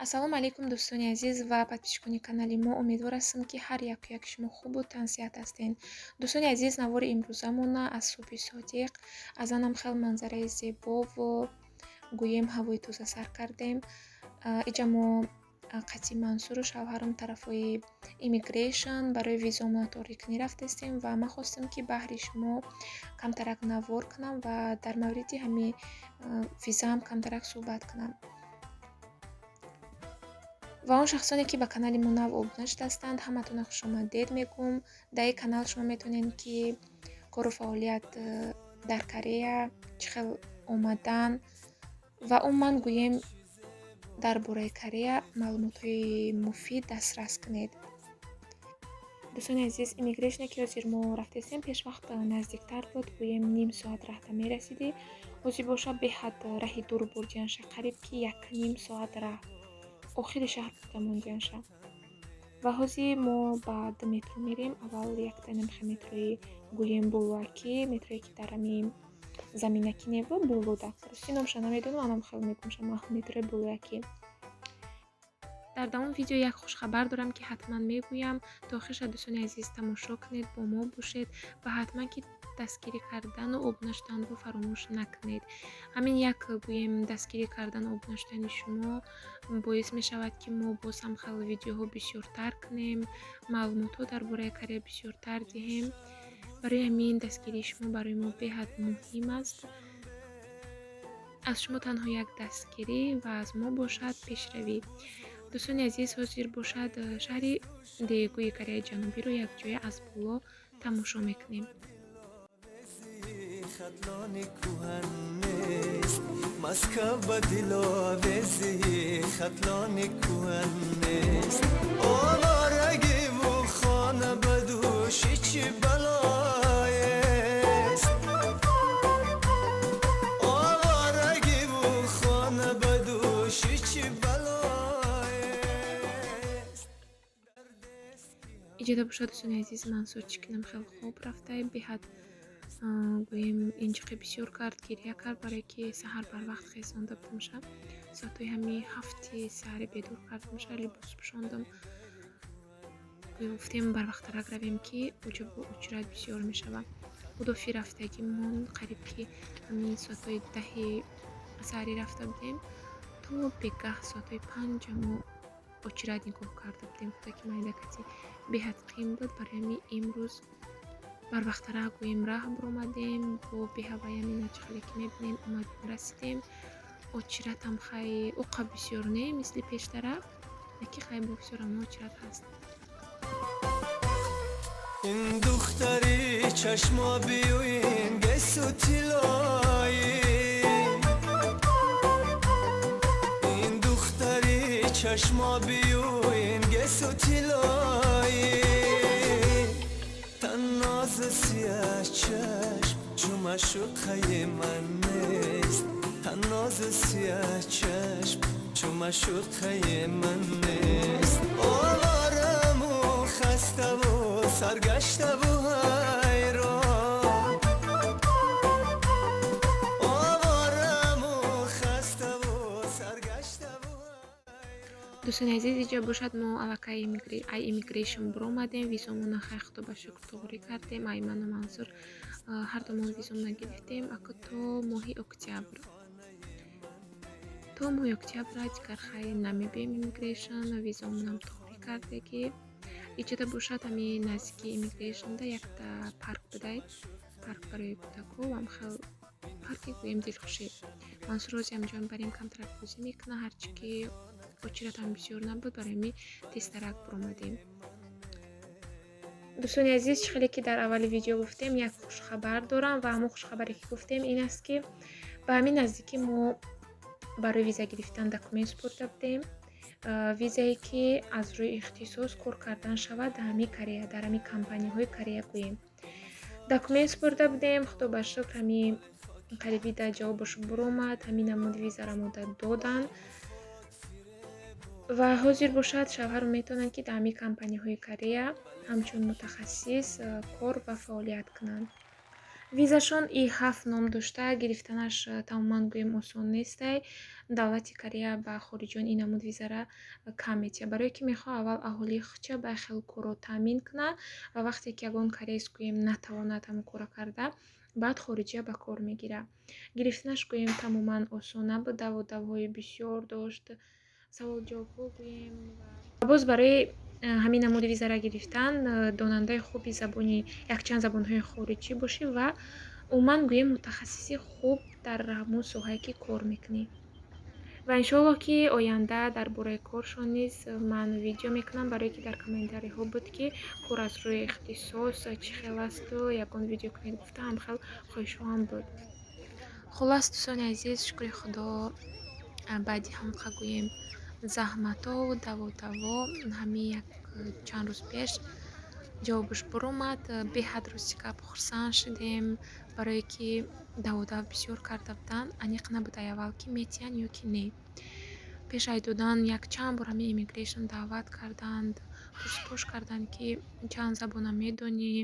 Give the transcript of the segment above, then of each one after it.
ассалому алайкум дӯстони азиз ва подписчикони канали мо. Умедвор ҳастам ки ҳар яку шумо хубу тансиҳат ҳастед. дӯстони азиз, навори имрӯзамон аз субҳи содиқ аз анам хел манзараи зебову гӯем ҳавои тоза сар кардем. иҷа мо қатъи Мансуру шавҳарам тарафҳои immigration барои визоомонатори рафтастем ва ман хостам ки баҳри шумо камтарак навор кунам ва дар мавриди ҳамин визаам камтарак суҳбат кунам. ва он шахсоне ки ба канали мо нав обуна шудастанд, ҳаматона хушомадед мегӯм. Дар ин канал шумо метавонед ки кору фаъолият дар Корея чӣ хел омадан ва умуман гӯем дар бораи Корея маълумотҳои муфид дастрас кунед. дӯстони азиз, иммигрейшне ки ҳозир мо рафтастем пешвақт наздиктар буд, гӯем ним соат раҳта мерасиди. ҳозир боша беҳад раҳи дур бурдианша, қариб ки 1.5 соат раҳ охири шаҳр буда мондианша. ва ҳозир мо ба ду метро мерем. аввал якта намеха метрои гӯем булваки, метрое ки дар ҳамин заминаки нева булуда. рости номша намедонам, анам хел мегӯмша метрои булваки. дар давоми видео як хушхабар дорам ки ҳатман мегӯям. то охирша дӯстони азиз тамошо кунед, бо мо бошед ва ҳатман ки дастгирӣ кардану обуна шуданро фаромӯш накунед. ҳамин як гӯем дастгирӣ кардану обуна шудани шумо боис мешавад ки мо боз ҳам хел видеоҳо бисёртар кунем, маълумотҳо дар бораи Корея бисёртар диҳем. барои ҳамин дастгирии шумо барои мо беҳад муҳим аст. аз шумо танҳо як дастгирӣ ва аз мо бошад пешравӣ. дӯстони азиз, ҳозир бошад шаҳри дегӯи Кореяи Ҷанубиро якҷоя аз боло тамошо мекунем. خطلان کوهن نیست مسکو با دل آویزی خطلان کوهن نیست آوارگی و خانه بدوشی چی بلایست آوارگی و خانه بدوشی چی بلایست иҷода бошад дӯстони азиз, Мансур чӣ кинам хел хоб рафта, беҳад гӯем инҷиқи бисёр кард, гирья кард, барое ки саҳар барвақт хезонда будамша. соатҳои ҳами 7 саҳаре бедор кардамша, либос пӯшондам. гуфтем барвақтарак равем ки оҷо бо очрат бисёр мешавад. мудофи рафтагимон қариб ки ҳамин соатҳои 10 саҳарӣ рафта будем, то бегаҳ соатҳои 5 мо очрат нигоҳ карда будем. худо ки майдакати беҳад қим буд. барои ҳамин имрӯз барвақтарак гӯем раҳ биромадем, бо беҳаваями наҷхале ки мебинем омадем расидем. очратам хай оқа бисёр не мисли пештара, леки хай бисёр ама очрат ҳаст. این دختری چشمابی و این گسو تیلایی این دختری چشمابی و این گسو تیلایی تناز سیاه چشم چوم شوخه من نیست تناز سیاه چشم چوم شوخه من نیست آوارم و خسته و سرگشته و حیران آوارم و خسته و سرگشته و дӯстони азиз, иҷо бошад мо аллакай immigration биромадем. визомона хай худо ба шукр туғрӣ кардем. ману Мансур ҳардумон визомона гирифтем. ака то моҳи октябр дигар хай намебем immigration визомонам туғрӣ кардагӣ. иҷода бошад ҳамин наздики immigration-да якта парк будай, парк барои кӯдакҳо ва ҳам хел парки гӯем дилхушӣ. Мансур ҳозир ҳамҷоям барем камтарак бозӣ мекуна, ҳарчи ки очратам бисёр набуд, барои ҳамин тезтарак биромадем. дӯстони азиз, чӣ хеле ки дар аввали видео гуфтем, як хушхабар дорам ва ҳамон хушхабаре ки гуфтем ин аст ки ба ҳамин наздикӣ мо барои виза гирифтан документ супурда будем. визае ки аз рӯи ихтисос кор кардан шавад дар ҳамин Корея, дар ҳамин компанияҳои Корея гӯем. документ супурда будем. худо ба шукр ҳамин қарибида ҷавобашо биромад. ҳамин намуди визаро мо доданд ва ҳозир бошад шавҳарам метавонанд ки дар ҳамин компанияҳои Корея ҳамчун мутахассис кор ва фаъолият кунанд. Визашон и 7 ном дошта, гирифтанаш тамоман гӯем осон нестай. Давлати Корея ба хориҷиён ин намуд визара кам метиҳад, барое ки мехоҳад аввал аҳолии хуча ба хеле корро таъмин кунад ва вақте ки ягон кореец гӯем натавонад ҳамон корро карда, баъд хориҷия ба кор мегирад. Гирифтанаш гӯем тамоман осон набуд, даводавҳои бисёр дошт, саволу-ҷавобҳо гӯем ва боз барои ҳамин намуди визара гирифтан донандаи хуби забони якчанд забонҳои хориҷӣ бошӣ ва умуман гӯем мутахассиси хуб дар ҳамон соҳае ки кор мекунӣ. Ва иншоаллоҳ ки оянда дар бораи коршон низ ман видео мекунам, барое ки дар комментариҳо буд ки кор аз рӯи ихтисос чӣ хел асту, ягон видео кунед гуфта ҳамхел хоҳишҳоам буд. Хулас дӯстони азиз, шукри Худо, баъди ҳамқа гӯем заҳматову даводаво ҳамин як чанд рӯз пеш ҷавобаш баромад. Беҳад рости гап хурсанд шудем, барое ки даводав бисёр карда буданд. Аниқ набуда аввал ки метиҳанд ё ки не. Пеш аз додан якчанд бор ҳамин immigration даъват карданд, пурспош карданд ки чанд забонам медонӣ,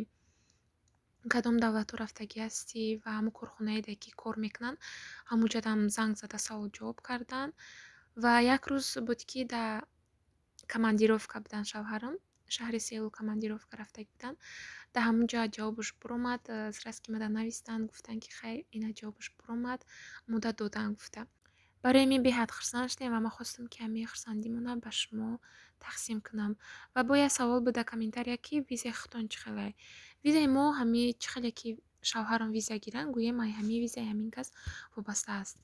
кадом давлатҳо рафтагӣ ҳастӣ ва ҳамон корхонаеде ки кор мекунанд ҳамонҷоям занг зада савол-ҷавоб карданд. Ва як рӯз буд ки дар командировка буданд шавҳарам, шаҳри Сеул командировка рафтагӣ буданд. Дар ҳамон ҷо ҷавобаш баромад, срас ки мада навистанд, гуфтанд ки хайр ина ҷавобаш баромад, муддат доданд гуфта. Барои мин беҳад хурсанд шудем ва ман хостам ки ҳамин хурсандимона ба шумо тақсим кунам. Ва бо як савол буд дар комментария ки визаи хутон чӣ хеле? Визаи мо ҳамин чӣ хеле ки шавҳарам виза гиранд, гӯем ҳамин визаи ҳамин кас вобаста аст.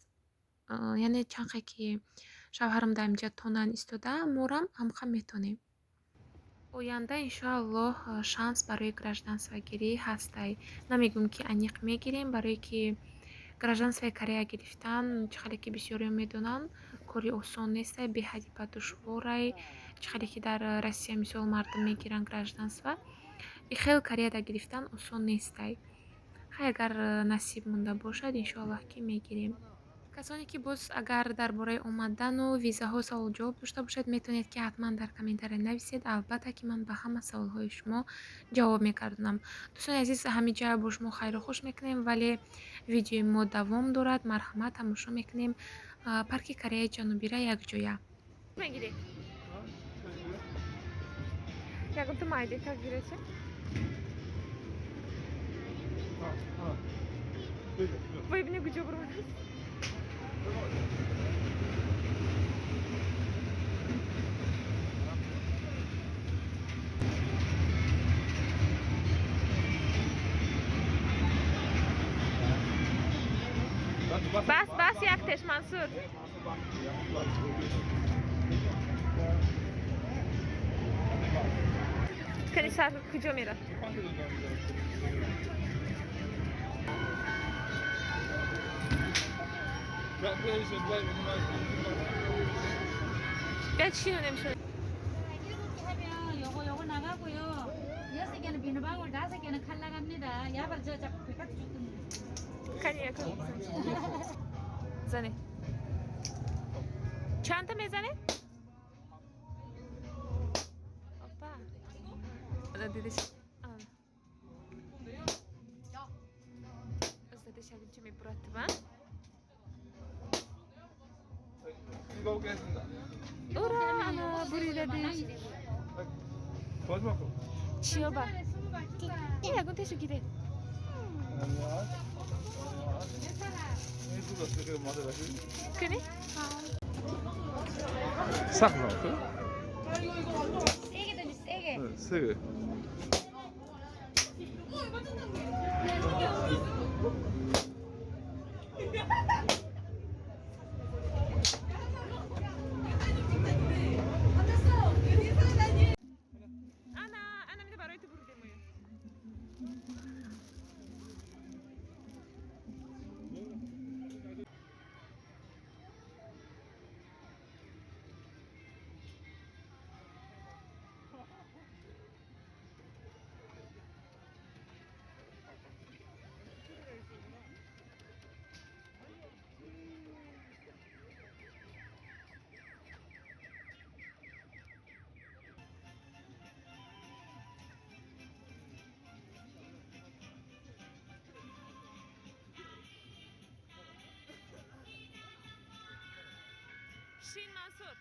Яъне чанқе ки шавҳарам дар инҷа тонан истода, морам ҳамқа метонем. Оянда иншоаллоҳ шанс барои гражданствогирӣ ҳастай. Намегӯм ки аниқ мегирем, барое ки гражданствои Корея гирифтан чӣ хеле ки бисёриё медонанд, кори осон нестай, беҳади ба душворай. Чӣ хеле ки дар Россия мисол мардум мегиранд гражданства, и хел Кореяда гирифтан осон нестай. Хай агар насиб монда бошад, иншоаллоҳ ки мегирем. Касоне ки боз агар дар бораи омадану визаҳо савол-ҷавоб дошта бошед, метавонед ки ҳатман дар комментария нависед. Албатта ки ман ба ҳама саволҳои шумо ҷавоб мегардонам. Дӯстони азиз, ҳамиҷа бо шумо хайру хуш мекунем, вале видеои мо давом дорад. Марҳамат, тамошо мекунем. Парки Кореяи Ҷанубира якҷоя. Мегирӣ? Ягон ту майдека гиречи? Вайбне куҷо бурмадас? Бас яктеш Мансур. Кани сар куҷо мера? 야 치유 냄새. 요거 나가고요. 6개는 비누방울, 5개는 칼 나갑니다. 야발 저 자꾸 바깥 줬던. 카니야 그. زنه. چند تا میزنه؟ اپا. دیدش. از دیدش اگه چی میبرد با؟ 이거 오겠습니다. 오라, 부리다디. 마지막 거. 지어봐. 야, 건 대수 기대. 그래? 싹 나왔어요? 세게 던지 세게. 네, 세 개. انا میده برای تو بروده موی Нишин Мансур.